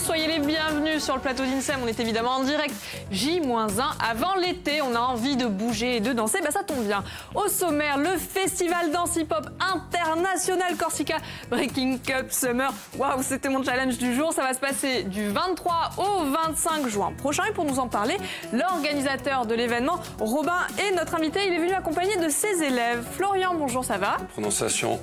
soyez les bienvenus sur le plateau d'INSEM. On est évidemment en direct J-1 avant l'été. On a envie de bouger et de danser, bah ça tombe bien. Au sommaire, le festival Dance Hip Hop International Corsica Breaking Cup Summer. Waouh, c'était mon challenge du jour. Ça va se passer du 23 au 25 juin prochain. Et pour nous en parler, l'organisateur de l'événement, Robin, est notre invité. Il est venu accompagné de ses élèves. Florian, bonjour, ça va? Prononciation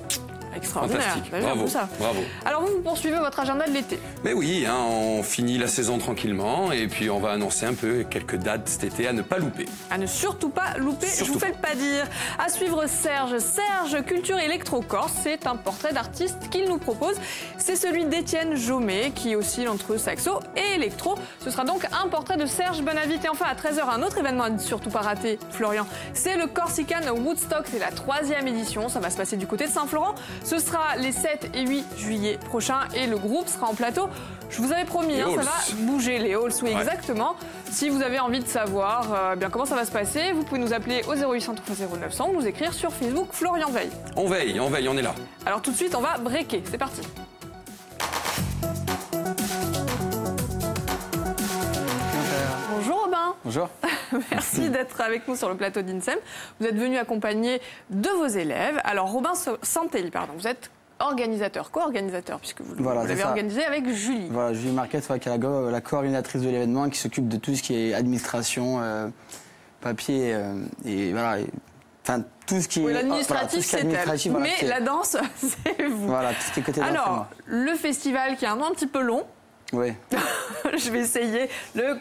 extraordinaire. fantastique, bravo, ça. bravo. Alors vous poursuivez votre agenda de l'été. Mais oui, hein, on finit la saison tranquillement et puis on va annoncer un peu quelques dates cet été à ne pas louper. À ne surtout pas louper, je vous fais le pas dire. À suivre Serge. Serge, Culture Électro-Corse, c'est un portrait d'artiste qu'il nous propose. C'est celui d'Étienne Jaumet qui oscille entre saxo et électro. Ce sera donc un portrait de Serge Bonavite. Et enfin à 13h, un autre événement à ne surtout pas rater, Florian. C'est le Corsican Woodstock, c'est la 3e édition. Ça va se passer du côté de Saint-Florent. Ce sera les 7 et 8 juillet prochains et le groupe sera en plateau. Je vous avais promis, hein, ça va bouger, les halls, oui, exactement. Si vous avez envie de savoir bien comment ça va se passer, vous pouvez nous appeler au 0800 0900 ou nous écrire sur Facebook Florian Veil. On veille, on est là. Alors tout de suite, on va breaker. C'est parti. Bonjour Robin. Bonjour. Merci d'être avec nous sur le plateau d'INSEM. Vous êtes venu accompagné de vos élèves. Alors Robin Santelli, pardon, vous êtes co-organisateur, puisque vous l'avez organisé avec Julie. Voilà, Julie Marquette, qui est la co-organisatrice de l'événement, qui s'occupe de tout ce qui est administration, papier et voilà. Enfin, tout ce qui est l'administratif, c'est elle. Mais la danse, c'est vous. Voilà, tout ce qui est côté danse. Alors, le festival qui a un nom un petit peu long. Oui. Je vais essayer le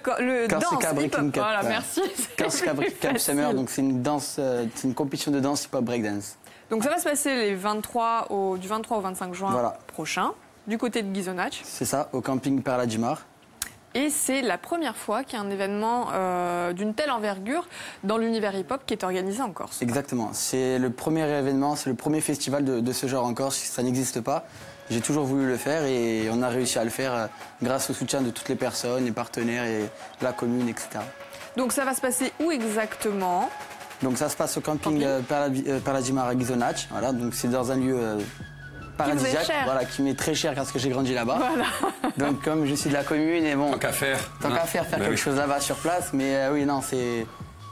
Corsica Breaking Cup. Voilà, merci. Corsica Breaking Cup Summer, donc c'est une danse, c'est une compétition de danse hip-hop breakdance. Donc ça va se passer du 23 au 25 juin prochain, du côté de Ghisonaccia. C'est ça, au camping Perla Gimar. Et c'est la première fois qu'il y a un événement d'une telle envergure dans l'univers hip-hop qui est organisé en Corse. Exactement. C'est le premier événement, c'est le premier festival de ce genre en Corse. Ça n'existe pas. J'ai toujours voulu le faire et on a réussi à le faire grâce au soutien de toutes les personnes, les partenaires et la commune, etc. Donc ça va se passer où exactement? Donc ça se passe au camping Perla Gimar à Ghisonaccia. Voilà, donc c'est dans un lieu paradisiaque, voilà, qui m'est très cher parce que j'ai grandi là-bas. Voilà. Donc comme je suis de la commune et bon. Tant qu'à faire. Faire quelque chose là-bas sur place, mais oui, non, c'est.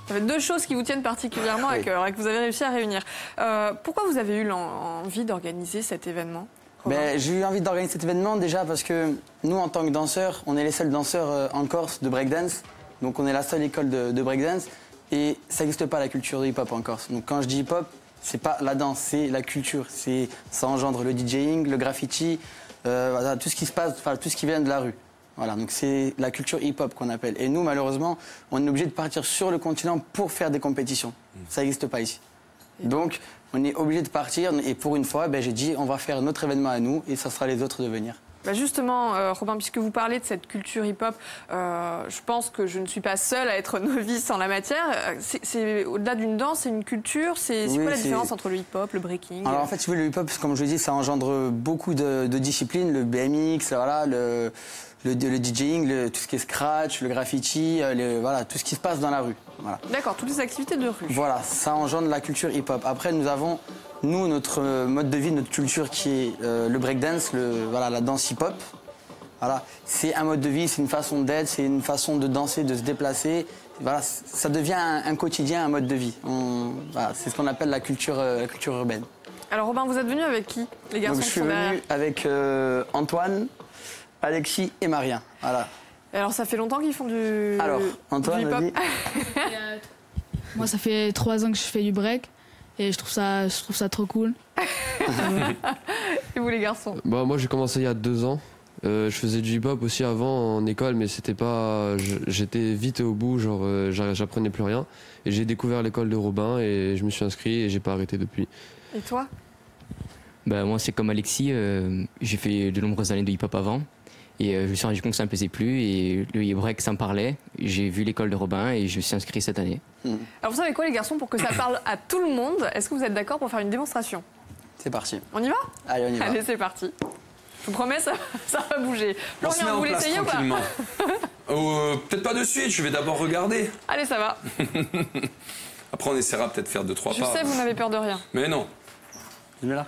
Ça fait deux choses qui vous tiennent particulièrement et que vous avez réussi à réunir. Pourquoi vous avez eu l'envie d'organiser cet événement? J'ai eu envie d'organiser cet événement déjà parce que nous, en tant que danseurs, on est les seuls danseurs en Corse de breakdance. Donc on est la seule école de breakdance et ça n'existe pas la culture de hip-hop en Corse. Donc quand je dis hip-hop, c'est pas la danse, c'est la culture. Ça engendre le DJing, le graffiti, voilà, tout ce qui se passe, tout ce qui vient de la rue. Voilà, donc c'est la culture hip-hop qu'on appelle. Et nous, malheureusement, on est obligé de partir sur le continent pour faire des compétitions. Ça n'existe pas ici. Donc, on est obligé de partir et pour une fois, j'ai dit on va faire notre événement à nous et ça sera les autres de venir. Justement, Robin, puisque vous parlez de cette culture hip-hop, je pense que je ne suis pas seule à être novice en la matière. C'est au-delà d'une danse, c'est une culture. C'est quoi la différence entre le hip-hop, le breaking? Alors en fait, le hip-hop, comme je le dis, ça engendre beaucoup de disciplines. Le BMX, voilà, le DJing, tout ce qui est scratch, le graffiti, voilà, tout ce qui se passe dans la rue. Voilà. D'accord, toutes les activités de rue. Voilà, ça engendre la culture hip-hop. Après, nous avons, notre mode de vie, notre culture qui est le breakdance, la danse hip-hop. Voilà, c'est un mode de vie, c'est une façon d'être, c'est une façon de danser, de se déplacer. Voilà, ça devient un quotidien, un mode de vie. Voilà, c'est ce qu'on appelle la culture urbaine. Alors Robin, vous êtes venu avec qui, les garçons? Donc, je suis venu avec Antoine, Alexis et Marien. Voilà. Et alors ça fait longtemps qu'ils font du Antoine, hip-hop? Moi, ça fait 3 ans que je fais du break et je trouve ça trop cool. Et vous les garçons? Moi j'ai commencé il y a 2 ans. Je faisais du hip-hop aussi avant en école, mais c'était pas. J'étais vite au bout, genre j'apprenais plus rien. Et j'ai découvert l'école de Robin et je me suis inscrit et j'ai pas arrêté depuis. Et toi? Moi c'est comme Alexis, j'ai fait de nombreuses années de hip-hop avant. Et je me suis rendu compte que ça ne me plaisait plus et le break ça me parlait. J'ai vu l'école de Robin et je me suis inscrit cette année. Alors vous savez quoi les garçons, pour que ça parle à tout le monde, est-ce que vous êtes d'accord pour faire une démonstration? C'est parti. On y va? Allez, on y va. Allez, c'est parti. Je vous promets, ça va bouger. Florian, vous l'essayez ou pas? Peut-être pas de suite, je vais d'abord regarder. Allez, ça va. Après on essaiera peut-être de faire 2-3 pas. Je sais, vous n'avez peur de rien. Mais non. Je mets là.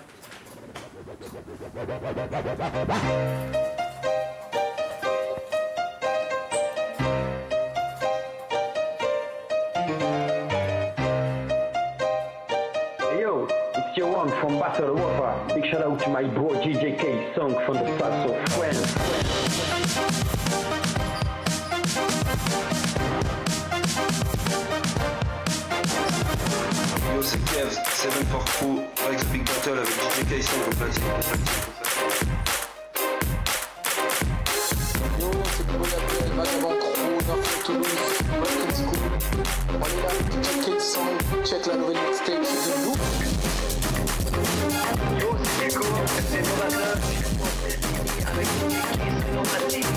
Son from Battle Whopper. Big shout out to my bro DJ K Song from the Saxo Friends. Yo, c'est Kev, 7 for Crew, avec The Big Battle avec DJ K Song au platine. Yo, c'est Bobo Label, Vagabond Crew, North Toulouse, Welcome School. On est là, DJ K Song, check la nouvelle mixtape de Loop. Yo, c'est Nico, c'est Novateur. Avec DJ platine.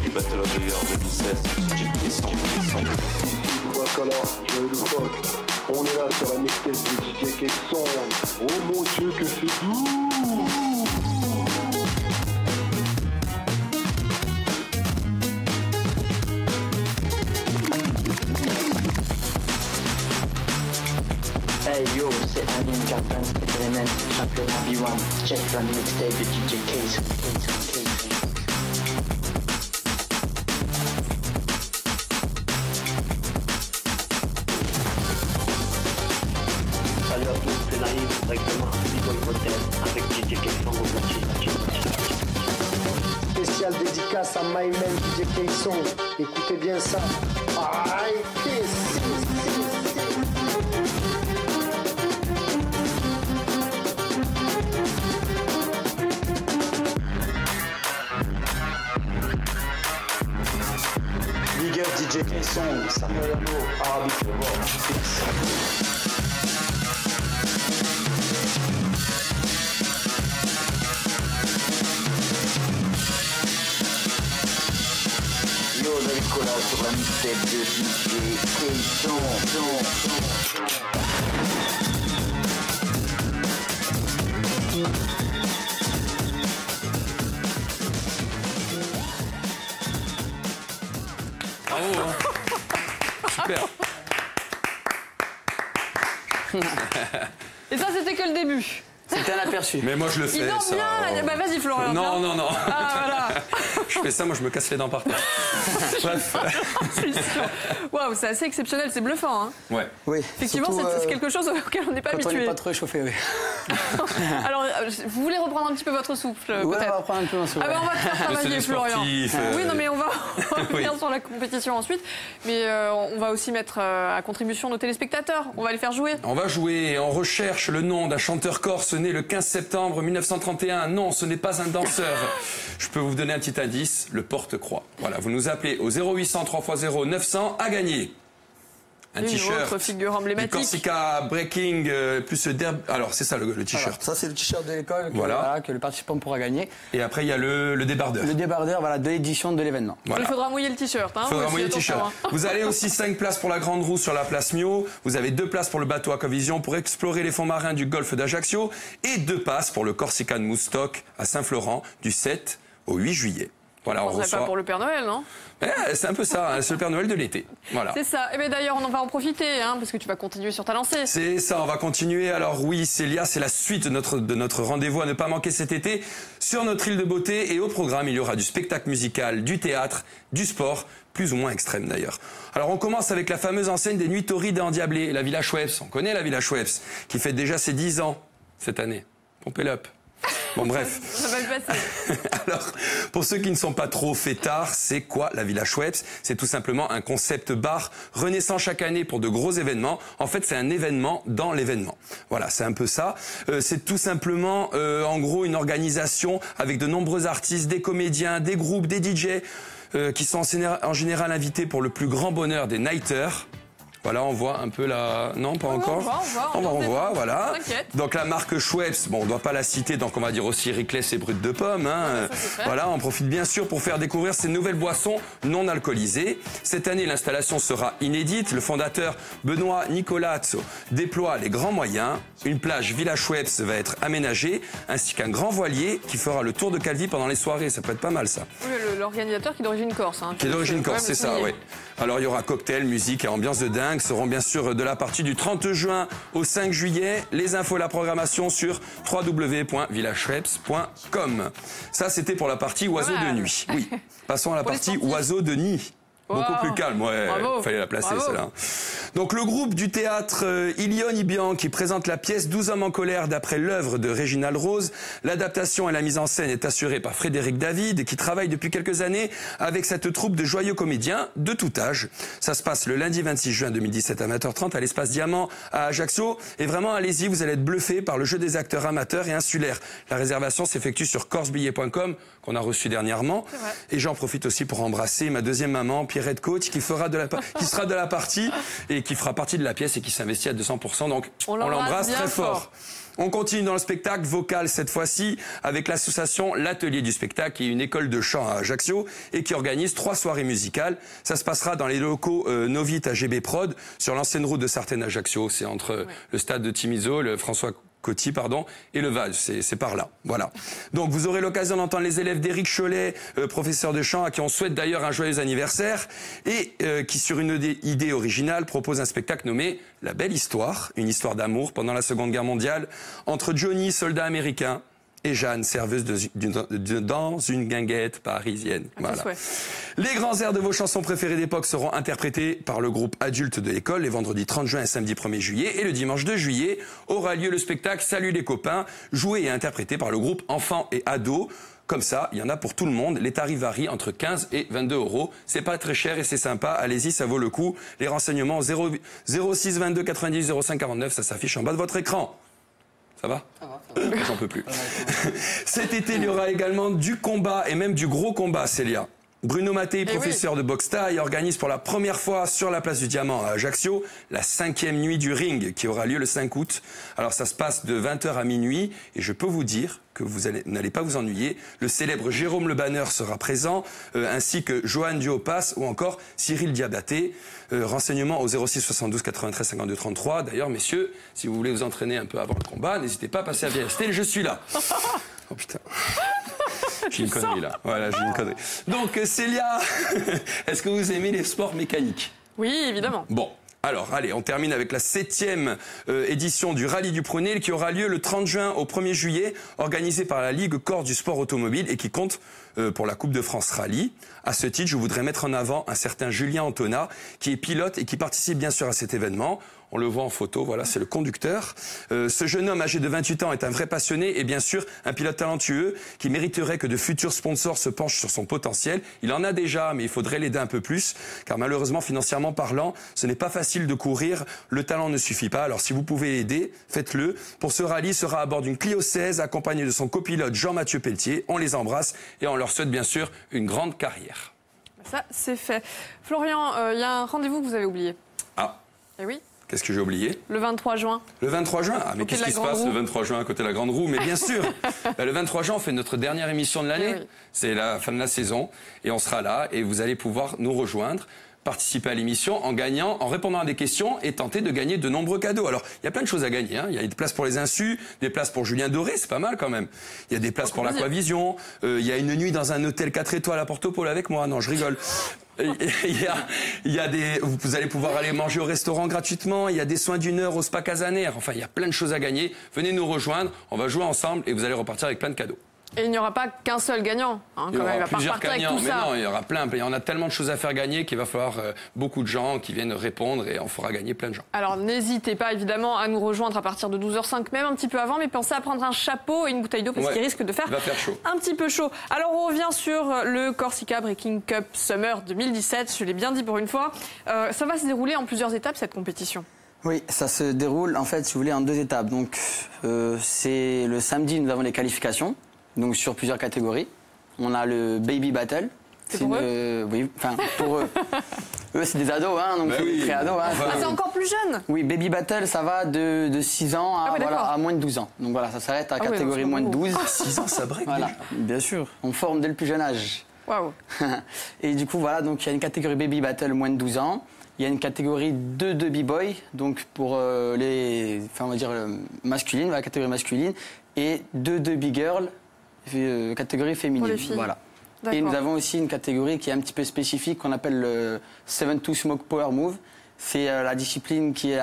Big Battle of the Year 2016, DJ K Song. Voilà, je le fuck. On est là sur la mixtape de DJ K Song. Oh mon Dieu, que c'est doux! Hey yo, c'est Alvin Carpenter, Element, championnat B1, check la mixtape de DJ Case. Salut à tous, c'est Naïf, directement à Big Hotel, avec DJ K Song au platine. Spécial dédicace à My Man DJ K Song. Écoutez bien ça. Arrêtez. Big up DJ K Song, Samuel Arnaud, Arabic Yo, David Cola sur la mixtape de DJ K Song. Bravo, super. Et ça, c'était que le début. C'était un aperçu. Mais moi je le fais. Il dort ça. bien. Bah vas-y Florian. Non, viens. non, non. Ah voilà. Je fais ça, moi je me casse les dents par terre. Bref. C'est sûr. Waouh, c'est assez exceptionnel, c'est bluffant. Hein. Ouais. Oui. Effectivement, surtout, c'est quelque chose auquel on n'est pas quand on habitué. n'est pas trop échauffé, oui. Alors, vous voulez reprendre un petit peu votre souffle, Ouais, peut-être? on va reprendre un peu en souffle. Ah ben on va te faire C'est travailler, des Florian. sportifs, Oui, non mais on va revenir Oui. sur la compétition ensuite. Mais on va aussi mettre à contribution nos téléspectateurs. On va les faire jouer. On va jouer, on recherche le nom d'un chanteur corse né le 15 septembre 1931. Non, ce n'est pas un danseur. Je peux vous donner un petit indice, le porte-croix. Voilà, vous nous appelez au 0800 3x0 900 à gagner. Un Une t-shirt. autre figure Du emblématique. Corsica Breaking, plus le derby. Alors, c'est ça le t-shirt. Voilà, ça, c'est le t-shirt de l'école que, Voilà. voilà, que le participant pourra gagner. Et après, il y a le débardeur. Le débardeur, voilà, de l'édition de l'événement. Voilà. Il faudra mouiller le t-shirt. Hein, Il faudra aussi, mouiller le attention, t-shirt. hein. Vous avez aussi 5 places pour la Grande Roue sur la place Mio. Vous avez 2 places pour le bateau Aquavision pour explorer les fonds marins du golfe d'Ajaccio. Et 2 passes pour le Corsican Moustoc à Saint-Florent du 7 au 8 juillet. Voilà, on On serait reçoit. pas pour le Père Noël, non? C'est un peu ça, hein, c'est le Père Noël de l'été. Voilà. C'est ça. Et bien d'ailleurs, on en va en profiter, hein, parce que tu vas continuer sur ta lancée. C'est ça, on va continuer. Alors oui, Célia, c'est la suite de notre rendez-vous à ne pas manquer cet été sur notre île de beauté. Et au programme, il y aura du spectacle musical, du théâtre, du sport, plus ou moins extrême d'ailleurs. Alors on commence avec la fameuse enseigne des Nuits Torrides et Endiablées, la Villa Schweppes. On connaît la Villa Schweppes, qui fête déjà ses 10 ans cette année. Pompez up. Bon bref. Ça va le passer. Alors, pour ceux qui ne sont pas trop fêtards, c'est quoi la Villa Schweppes? C'est tout simplement un concept bar renaissant chaque année pour de gros événements. En fait, c'est un événement dans l'événement. Voilà, c'est un peu ça. C'est tout simplement, en gros, une organisation avec de nombreux artistes, des comédiens, des groupes, des DJ, qui sont en général invités pour le plus grand bonheur des nighters. Voilà, on voit un peu la... Non, pas encore. On voit, voilà. Donc la marque Schweppes, bon, on ne doit pas la citer, donc on va dire aussi Ricless et Brut de Pomme. Hein. Voilà, on profite bien sûr pour faire découvrir ces nouvelles boissons non alcoolisées. Cette année, l'installation sera inédite. Le fondateur Benoît Nicolazzo déploie les grands moyens. Une plage Villa Schweppes va être aménagée, ainsi qu'un grand voilier qui fera le tour de Calvi pendant les soirées. Ça peut être pas mal, ça. Oui, l'organisateur qui est d'origine corse. Hein. Qui est d'origine corse, c'est ça, oui. Alors il y aura cocktail, musique et ambiance de dingue. Seront bien sûr de la partie du 30 juin au 5 juillet. Les infos et la programmation sur www.villaschweppes.com. Ça, c'était pour la partie oiseaux de nuit. Oui. Passons à la partie oiseaux de nid. Beaucoup plus calme, ouais. Il fallait la placer, celle-là. Donc, le groupe du théâtre Ilion Ibian qui présente la pièce 12 hommes en colère d'après l'œuvre de Réginald Rose. L'adaptation et la mise en scène est assurée par Frédéric David qui travaille depuis quelques années avec cette troupe de joyeux comédiens de tout âge. Ça se passe le lundi 26 juin 2017 à 20h30 à l'Espace Diamant à Ajaccio. Et vraiment, allez-y, vous allez être bluffés par le jeu des acteurs amateurs et insulaires. La réservation s'effectue sur corsebillet.com qu'on a reçu dernièrement. Et j'en profite aussi pour embrasser ma deuxième maman, Pierrette Coach, qui sera de la partie et qui fera partie de la pièce et qui s'investit à 200%. Donc, on l'embrasse très fort. On continue dans le spectacle vocal cette fois-ci avec l'association L'Atelier du Spectacle, qui est une école de chant à Ajaccio et qui organise 3 soirées musicales. Ça se passera dans les locaux Novit à GB Prod sur l'ancienne route de Sartène-Ajaccio. C'est entre le stade de Timiso, le François Coty, pardon, et le Val, c'est par là, voilà. Donc vous aurez l'occasion d'entendre les élèves d'Éric Cholet, professeur de chant, à qui on souhaite d'ailleurs un joyeux anniversaire, et qui sur une idée originale propose un spectacle nommé La Belle Histoire, une histoire d'amour pendant la Seconde Guerre mondiale, entre Johnny, soldat américain, et Jeanne, serveuse dans une guinguette parisienne. Voilà. Les grands airs de vos chansons préférées d'époque seront interprétés par le groupe adulte de l'école les vendredis 30 juin et samedi 1er juillet. Et le dimanche 2 juillet aura lieu le spectacle Salut les copains, joué et interprété par le groupe enfants et ados. Comme ça, il y en a pour tout le monde. Les tarifs varient entre 15 et 22 €. C'est pas très cher et c'est sympa. Allez-y, ça vaut le coup. Les renseignements 06 22 90 05 49, ça s'affiche en bas de votre écran. Ça va ? J'en peux plus. Cet été, il y aura également du combat et même du gros combat, Célia. Bruno Mattei, professeur de boxe thaï, organise pour la première fois sur la place du Diamant à Ajaccio la 5e nuit du ring qui aura lieu le 5 août. Alors ça se passe de 20h à minuit et je peux vous dire que vous n'allez pas vous ennuyer. Le célèbre Jérôme Le Banner sera présent, ainsi que Johan Duopas ou encore Cyril Diabaté. Renseignements au 06 72 93 52 33. D'ailleurs, messieurs, si vous voulez vous entraîner un peu avant le combat, n'hésitez pas à passer à VST, je suis là. Oh putain. J'ai une connerie là. Voilà, j'ai une connerie. Donc, Célia, est-ce que vous aimez les sports mécaniques ? Oui, évidemment. Bon. Alors, allez, on termine avec la 7e édition du Rallye du Prunel qui aura lieu le 30 juin au 1er juillet, organisée par la Ligue Corse du sport automobile et qui compte pour la Coupe de France Rallye. À ce titre, je voudrais mettre en avant un certain Julien Antona qui est pilote et qui participe bien sûr à cet événement. On le voit en photo, voilà, c'est le conducteur. Ce jeune homme âgé de 28 ans est un vrai passionné et bien sûr un pilote talentueux qui mériterait que de futurs sponsors se penchent sur son potentiel. Il en a déjà, mais il faudrait l'aider un peu plus, car malheureusement, financièrement parlant, ce n'est pas facile de courir. Le talent ne suffit pas, alors si vous pouvez aider, faites-le. Pour ce rallye, il sera à bord d'une Clio 16, accompagné de son copilote Jean-Mathieu Pelletier. On les embrasse et on leur souhaite bien sûr une grande carrière. Ça, c'est fait. Florian, il y a un rendez-vous que vous avez oublié. Ah. Eh oui. Qu'est-ce que j'ai oublié ? Le 23 juin. Le 23 juin ? Ah, mais qu'est-ce qui se passe le 23 juin à côté de la Grande Roue ? Mais bien sûr le 23 juin, on fait notre dernière émission de l'année. Oui. C'est la fin de la saison. Et on sera là et vous allez pouvoir nous rejoindre, participer à l'émission en gagnant, en répondant à des questions et tenter de gagner de nombreux cadeaux. Alors, il y a plein de choses à gagner. Hein. Il y a des places pour les Insus, des places pour Julien Doré, c'est pas mal quand même. Il y a des places pour l'Aquavision. Il y a une nuit dans un hôtel 4 étoiles à Porto-Polo avec moi. Non, je rigole. Il y a des, vous allez pouvoir aller manger au restaurant gratuitement. Il y a des soins d'1 heure au spa Casaner. Enfin, il y a plein de choses à gagner. Venez nous rejoindre. On va jouer ensemble et vous allez repartir avec plein de cadeaux. Et il n'y aura pas qu'un seul gagnant. Hein, il y aura plusieurs gagnants, mais non, il y aura plein. Il y en a tellement de choses à faire gagner qu'il va falloir beaucoup de gens qui viennent répondre et on fera gagner plein de gens. Alors n'hésitez pas évidemment à nous rejoindre à partir de 12h05, même un petit peu avant, mais pensez à prendre un chapeau et une bouteille d'eau parce qu'il risque de faire chaud. Un petit peu chaud. Alors on revient sur le Corsica Breaking Cup Summer 2017, je l'ai bien dit pour une fois. Ça va se dérouler en plusieurs étapes cette compétition. Oui, ça se déroule en fait, si vous voulez, en 2 étapes. Donc c'est le samedi, nous avons les qualifications. Donc sur plusieurs catégories. On a le Baby Battle. C'est pour eux ? Oui, enfin pour eux. Eux c'est des ados, hein, donc oui. pré-ados. Hein, c'est encore plus jeune ? Oui, Baby Battle ça va de 6 ans à moins de 12 ans. Donc voilà, ça s'arrête à la catégorie moins de 12. 6 ans ça break voilà, bien sûr. On forme dès le plus jeune âge. Waouh. Et du coup voilà, donc il y a une catégorie Baby Battle moins de 12 ans. Il y a une catégorie 2 de B-boy, donc pour les, enfin on va dire masculine, la catégorie masculine, et 2 de B-girl, catégorie féminine. Voilà. Et nous avons aussi une catégorie qui est un petit peu spécifique qu'on appelle le 7-2 Smoke Power Move. C'est la discipline qui est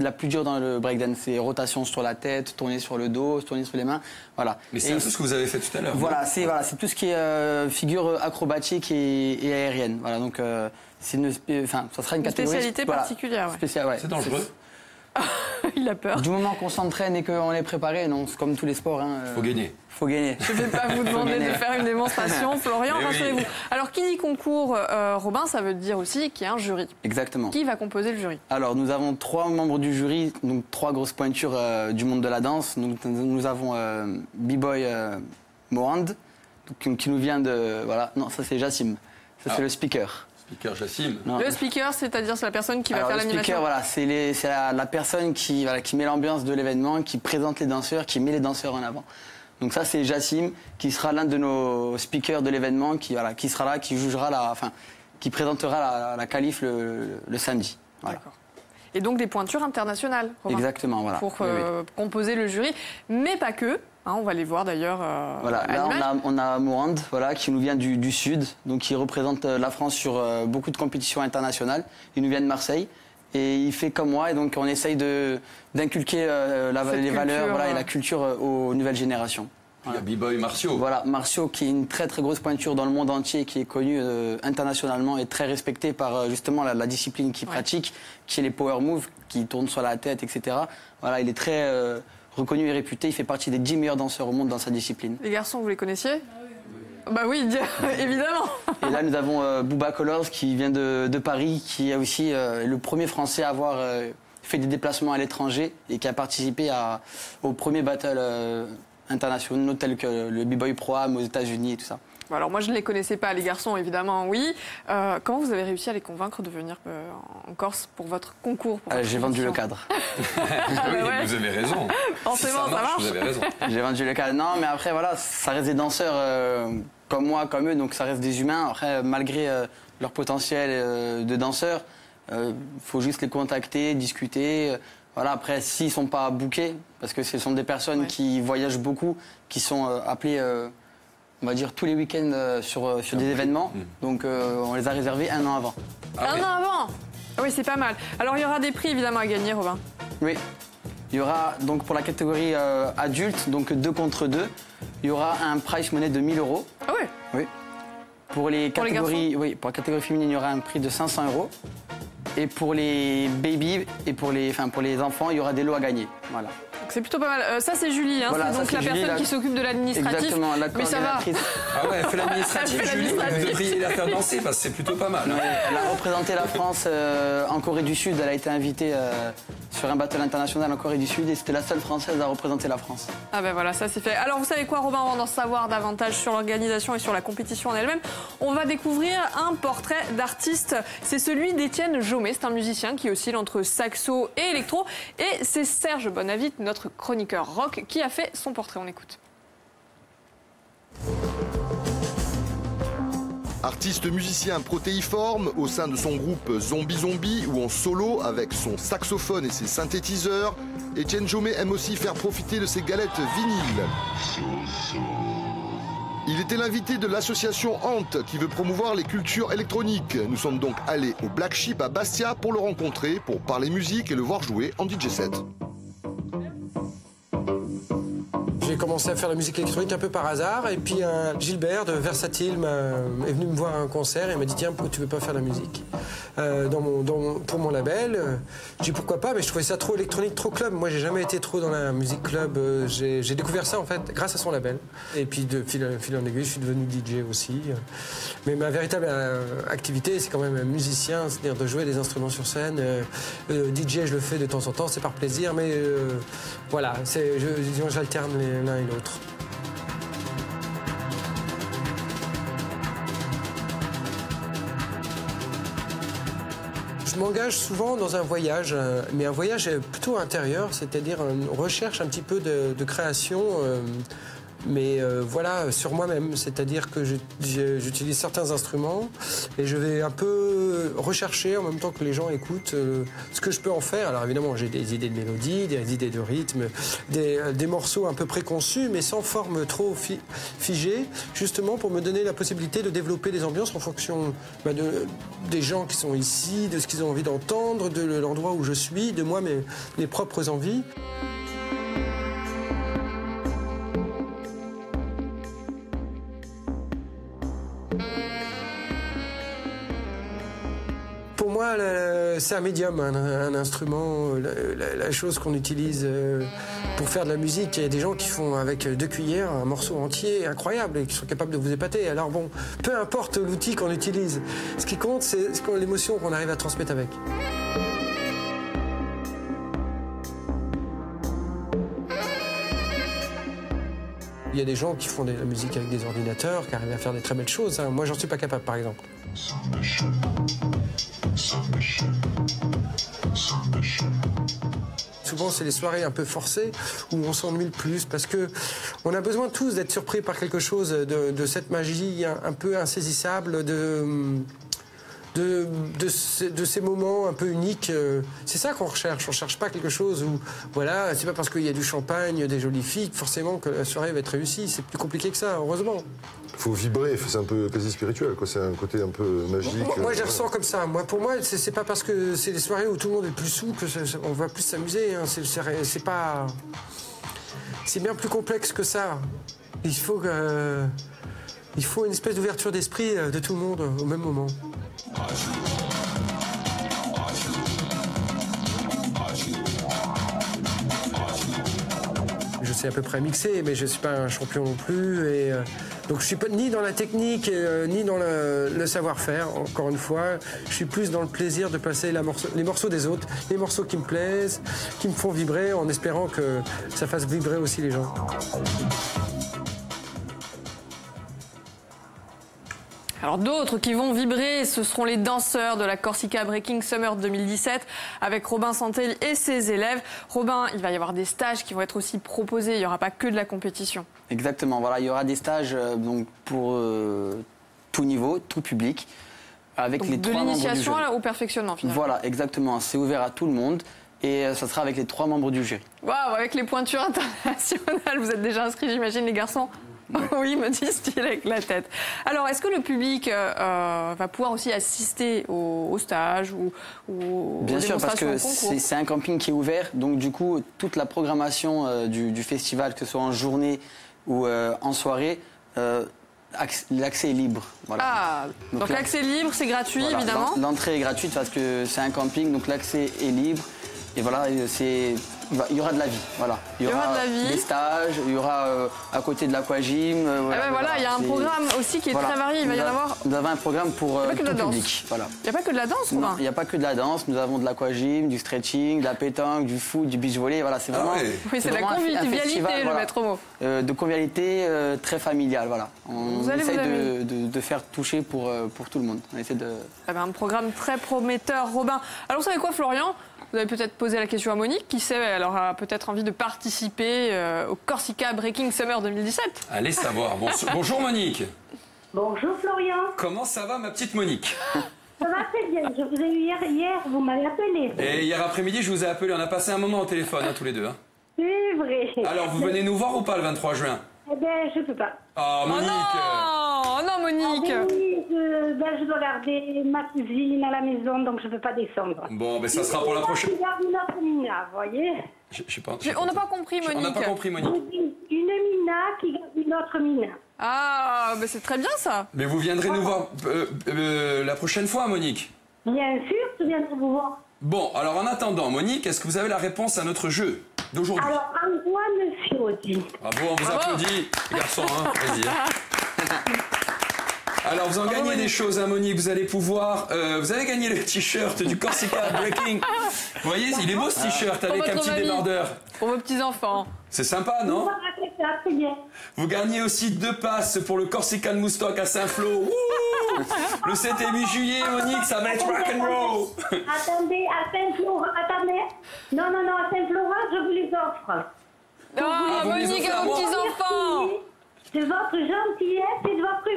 la plus dure dans le breakdance. C'est rotation sur la tête, tourner sur le dos, tourner sur les mains. Voilà. Mais c'est un peu ce que vous avez fait tout à l'heure. Voilà, c'est tout ce qui est figure acrobatique et aérienne. Voilà, donc c'est ça sera une catégorie. Spécialité particulière. Ouais. C'est dangereux. Il a peur. Du moment qu'on s'entraîne et qu'on est préparé, non, c'est comme tous les sports. Faut gagner. Faut gagner. Je ne vais pas vous demander de faire une démonstration, Florian, rassurez-vous. Alors, qui dit concours, Robin, ça veut dire aussi qu'il y a un jury. Exactement. Qui va composer le jury? Alors, nous avons 3 membres du jury, donc 3 grosses pointures du monde de la danse. Donc, nous avons B-Boy Mohand, qui nous vient de... Voilà, non, ça c'est Jassim. Ça c'est le speaker. Speaker Jassim. Le speaker, c'est-à-dire c'est la personne qui va faire l'animation. Le speaker, voilà, c'est la personne qui met l'ambiance de l'événement, qui présente les danseurs, qui met les danseurs en avant. Donc ça, c'est Jassim, qui sera l'un de nos speakers de l'événement, qui sera là, qui jugera qui présentera la qualif le samedi. Voilà. D'accord. Et donc des pointures internationales, Robin. Exactement, voilà. Pour composer le jury, mais pas que. Hein, on va les voir d'ailleurs. Voilà, là on a Mohand, qui nous vient du sud, donc qui représente la France sur beaucoup de compétitions internationales. Il nous vient de Marseille et il fait comme moi, et donc on essaye d'inculquer les valeurs et la culture aux nouvelles générations. Voilà. Il y a B-Boy Marcio. Voilà, Marcio qui est une très très grosse pointure dans le monde entier, qui est connu internationalement et très respecté par justement la discipline qu'il pratique, qui est les power moves, qui tournent sur la tête, etc. Voilà, il est très reconnu et réputé, il fait partie des 10 meilleurs danseurs au monde dans sa discipline. Les garçons, vous les connaissiez? Bah oui, évidemment. Et là, nous avons Booba Colors qui vient de Paris, qui est aussi le premier Français à avoir fait des déplacements à l'étranger et qui a participé aux premiers battles internationaux tels que le B-Boy Pro-Am aux États-Unis et tout ça. Alors moi, je ne les connaissais pas, les garçons, évidemment, oui. Comment vous avez réussi à les convaincre de venir en Corse pour votre concours? J'ai vendu le cadre. Oui, vous avez raison. Forcément, si ça marche. Vous avez raison. J'ai vendu le cadre. Non, mais après, voilà, ça reste des danseurs comme moi, comme eux, donc ça reste des humains. Après, malgré leur potentiel de danseurs, faut juste les contacter, discuter. Voilà, après, s'ils ne sont pas bookés, parce que ce sont des personnes qui voyagent beaucoup, qui sont appelées... on va dire tous les week-ends sur des événements. Donc on les a réservés 1 an avant. Un an avant? Ah oui, c'est pas mal. Alors il y aura des prix évidemment à gagner, Robin. Oui. Il y aura donc pour la catégorie adulte, donc 2 contre 2, il y aura un prize money de 1 000 €. Ah oui? Oui. Pour la catégorie féminine, il y aura un prix de 500 €. Et pour les babies et pour les enfants, il y aura des lots à gagner. Voilà. C'est plutôt pas mal. Ça, c'est Julie, hein. Voilà, c'est donc la Julie, personne qui s'occupe de l'administratif. Exactement, la mais ça va. Ah ouais, elle fait l'administratif, Julie. Vous devriez la faire danser parce que c'est plutôt pas mal. Ouais, elle a représenté la France en Corée du Sud. Elle a été invitée sur un battle international en Corée du Sud et c'était la seule Française à représenter la France. Ah ben voilà, ça c'est fait. Alors vous savez quoi, Robin, avant d'en savoir davantage sur l'organisation et sur la compétition en elle-même, on va découvrir un portrait d'artiste. C'est celui d'Étienne Jaumet. C'est un musicien qui oscille entre saxo et électro. Et c'est Serge Bonavite, notre chroniqueur rock, qui a fait son portrait. On écoute. Artiste musicien protéiforme au sein de son groupe Zombie Zombie ou en solo avec son saxophone et ses synthétiseurs, Étienne Jaumet aime aussi faire profiter de ses galettes vinyles. Il était l'invité de l'association Ant qui veut promouvoir les cultures électroniques. Nous sommes donc allés au Black Sheep à Bastia pour le rencontrer, pour parler musique et le voir jouer en DJ set. J'ai commencé à faire la musique électronique un peu par hasard et puis Gilbert de Versatile est venu me voir à un concert et m'a dit tiens pourquoi tu veux pas faire la musique pour mon label. J'ai dit pourquoi pas, mais je trouvais ça trop électronique, trop club. Moi j'ai jamais été trop dans la musique club. J'ai découvert ça en fait grâce à son label et puis de fil en aiguille je suis devenu DJ aussi. Mais ma véritable activité c'est quand même musicien, c'est-à-dire de jouer des instruments sur scène. DJ je le fais de temps en temps, c'est par plaisir, mais voilà, disons j'alterne l'un et l'autre. Je m'engage souvent dans un voyage, mais un voyage plutôt intérieur, c'est-à-dire une recherche un petit peu de création mais voilà, sur moi-même. C'est-à-dire que j'utilise certains instruments et je vais un peu rechercher en même temps que les gens écoutent ce que je peux en faire. Alors évidemment, j'ai des idées de mélodie, des idées de rythme, des morceaux un peu préconçus, mais sans forme trop figée, justement pour me donner la possibilité de développer des ambiances en fonction des gens qui sont ici, de ce qu'ils ont envie d'entendre, de l'endroit où je suis, de moi, mes propres envies. Pour moi, c'est un médium, un instrument, la chose qu'on utilise pour faire de la musique. Il y a des gens qui font avec 2 cuillères un morceau entier incroyable et qui sont capables de vous épater. Alors bon, peu importe l'outil qu'on utilise, ce qui compte, c'est l'émotion qu'on arrive à transmettre avec. Il y a des gens qui font de la musique avec des ordinateurs, qui arrivent à faire des très belles choses. Moi, j'en suis pas capable, par exemple. Souvent, c'est les soirées un peu forcées où on s'ennuie le plus parce que on a besoin tous d'être surpris par quelque chose de cette magie un peu insaisissable, de ces moments un peu uniques. C'est ça qu'on recherche. On cherche pas quelque chose où, voilà, c'est pas parce qu'il y a du champagne, des jolies filles, forcément que la soirée va être réussie. C'est plus compliqué que ça, heureusement. Faut vibrer, c'est un peu quasi spirituel, quoi. C'est un côté un peu magique. Moi, je les ressens comme ça. Pour moi, c'est pas parce que c'est des soirées où tout le monde est plus sous que on va plus s'amuser. Hein. C'est pas. C'est bien plus complexe que ça. Il faut une espèce d'ouverture d'esprit de tout le monde au même moment. Je sais à peu près mixer, mais je ne suis pas un champion non plus. Et, donc je ne suis pas ni dans la technique, ni dans le savoir-faire, encore une fois. Je suis plus dans le plaisir de passer les morceaux des autres, les morceaux qui me plaisent, qui me font vibrer, en espérant que ça fasse vibrer aussi les gens. Alors d'autres qui vont vibrer, ce seront les danseurs de la Corsica Breaking Summer 2017 avec Robin Santelli et ses élèves. Robin, il va y avoir des stages qui vont être aussi proposés, il n'y aura pas que de la compétition. Exactement, voilà, il y aura des stages donc pour tout niveau, tout public. Avec donc les 3 membres du jury. De l'initiation au perfectionnement finalement. Voilà, exactement, c'est ouvert à tout le monde. Et ça sera avec les 3 membres du jury. Waouh, avec les pointures internationales, vous êtes déjà inscrits, j'imagine, les garçons? Oui, me disent-ils avec la tête. Alors, est-ce que le public va pouvoir aussi assister au stage ou aux Bien sûr, parce que concours? c'est un camping qui est ouvert. Donc, du coup, toute la programmation du festival, que ce soit en journée ou en soirée, l'accès est libre. Voilà. Ah, donc l'accès est libre, c'est gratuit, voilà, évidemment. L'entrée est gratuite parce que c'est un camping, donc l'accès est libre. Et voilà, il y aura de la vie, voilà. Il y aura des stages, il y aura à côté de l'aquagym. Voilà, il y a un programme aussi qui est très varié. Il va y en avoir. Nous avons un programme pour tout le public. Voilà. Il n'y a pas que de la danse, Non, il n'y a pas que de la danse. Nous avons de l'aquagym, du stretching, de la pétanque, du foot, du beach volley. Voilà, c'est vraiment. Oui, c'est la convivialité, le maître mot. De convivialité très familiale, voilà. On essaie de faire toucher pour tout le monde. On essaie de. Un programme très prometteur, Robin. Alors, vous savez quoi, Florian? Vous avez peut-être posé la question à Monique, qui sait, elle aura peut-être envie de participer au Corsica Breaking Summer 2017. Allez savoir. Bonjour Monique. Bonjour Florian. Comment ça va ma petite Monique? Ça va très bien, je vous ai eu hier vous m'avez appelé. Et hier après-midi, je vous ai appelé, on a passé un moment au téléphone, tous les deux. Hein. C'est vrai. Alors, vous venez nous voir ou pas le 23 juin? Eh bien, je peux pas. Oh, Monique. Oh non, Monique. Je dois garder ma cousine à la maison, donc je ne peux pas descendre. Bon, ça sera pour la prochaine. Je garde une autre Mina, vous voyez. On n'a pas compris, Monique. On n'a pas compris, Monique. Une Mina qui garde une autre Mina. Ah, mais c'est très bien ça. Mais vous viendrez nous voir la prochaine fois, Monique. Bien sûr, je viendrai vous voir. Bon, alors en attendant, Monique, est-ce que vous avez la réponse à notre jeu d'aujourd'hui? Alors, Antoine Fiodi. Bravo, on vous applaudit, les garçons, hein, vas-y. Alors, vous en gagnez des choses, hein, Monique. Vous allez pouvoir... vous avez gagné le t-shirt du Corsica Breaking. Vous voyez, il est beau ce t-shirt avec un petit débardeur. Pour vos petits-enfants. C'est sympa, non? Vous gagnez aussi 2 passes pour le Corsican Moustock à Saint-Flour. Le 7 et 8 juillet, Monique, ça va être rock'n'roll. Attendez, à Saint-Flour, attendez. Non, à Saint-Florent, je vous les offre. Oh, Monique, à vos petits-enfants. de votre gentillesse et de votre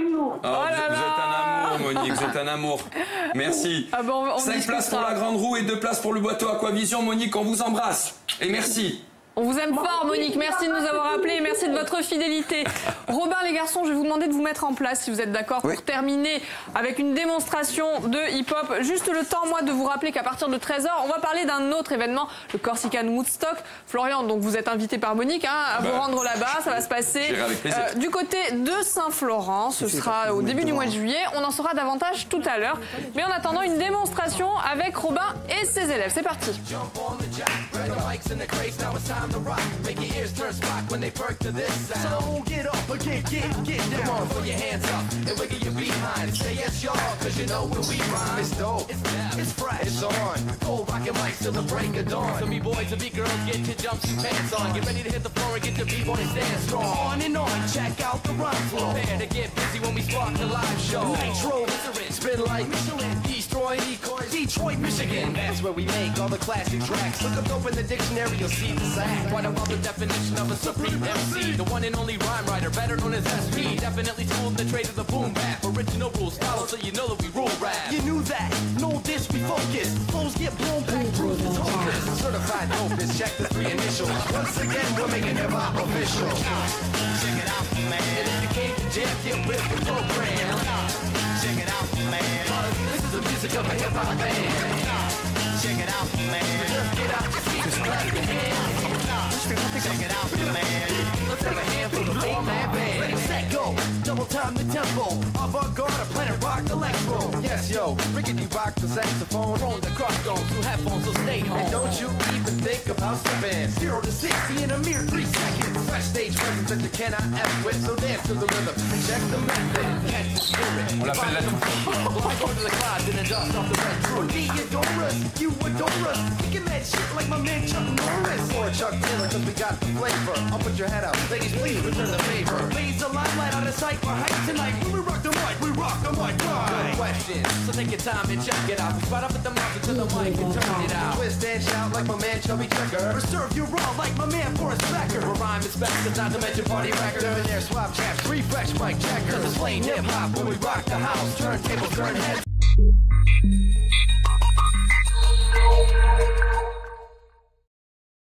humour. Oh, vous êtes un amour, Monique, vous êtes un amour. Merci. Ah bon, on 5 places pour la Grande Roue et 2 places pour le Boiteau Aquavision. Monique, on vous embrasse. Et merci. On vous aime fort, Monique. Merci de nous avoir appelés et merci de votre fidélité. Robin, les garçons, je vais vous demander de vous mettre en place, si vous êtes d'accord, pour terminer avec une démonstration de hip-hop. Juste le temps, moi, de vous rappeler qu'à partir de 13h, on va parler d'un autre événement, le Corsican Woodstock. Florian, donc vous êtes invité par Monique à vous rendre là-bas. Ça va se passer du côté de Saint-Florent. Ce sera au début du mois de juillet. On en saura davantage tout à l'heure. Mais en attendant, une démonstration avec Robin et ses élèves. C'est parti. Time to rock, make your ears turn spark when they perk to this sound. So get up, get down. Come on, throw your hands up and wiggle your behind. Say yes, y'all, cause you know when we rhyme. It's dope, it's fresh, it's on. Cold rockin' mics till the break of dawn. So me boys and me girls, get your jumpsuit pants on. Get ready to hit the floor and get your b-boys dance strong. On and on, check out the rhyme flow. Prepare to get busy when we spark the live show. Nitro, spin like Michelin. Destroy Detroit, Michigan. That's where we make all the classic tracks. Look up in the dictionary, you'll see the sack. Quite above the definition of a supreme MC. The one and only rhyme writer, better known as SP. Definitely schooled in the trade of the boom bap. Original rules follow, so you know that we rule rap. You knew that, know this, we focus. Flows get blown back, truth is hopeless. Certified dopest, check the 3 initials. Once again, we're making hip-hop official. Check it out, man. And if you came to jam, get with the program. Check it out, man. This is the music of a hip-hop band. Check it out, man. Just get out your seat, just clap your hands. Check it out, man. Let's have a hand for the main man band. Ready, set, go. Double time the tempo. Avant-garde, a planet rock electro. Yes, yo. Rickety rock the saxophone. Rolling the cross stones through headphones, so stay home. And don't you even think about stepping. 0 to 60 in a mere 3 seconds. Fresh stage presence that you cannot F with. So dance to the rhythm and check the method. Catch the spirit. On l'appelle la touche. I go to the clouds and dust off the red truth. Me adore us, you adore us. Thinking that shit like my man Chuck Norris. Or Chuck Taylor, cause we got the flavor. I'll put your head up. Ladies, please return the favor. Raise the limelight on the sight for hype tonight. When we rock the mic, we rock the mic right. No question, so take your time and check it out. We spot up at the mouth to the mic and turn it out. Twist and shout like my man Chubby Checker. Or serve you raw like my man Forrest Becker. Where rhyme is best, cause not to mention party record. Turn their swap chaps, refresh mic checkers. Cause it's plain hip hop when we rock the house. Turntables, turn heads.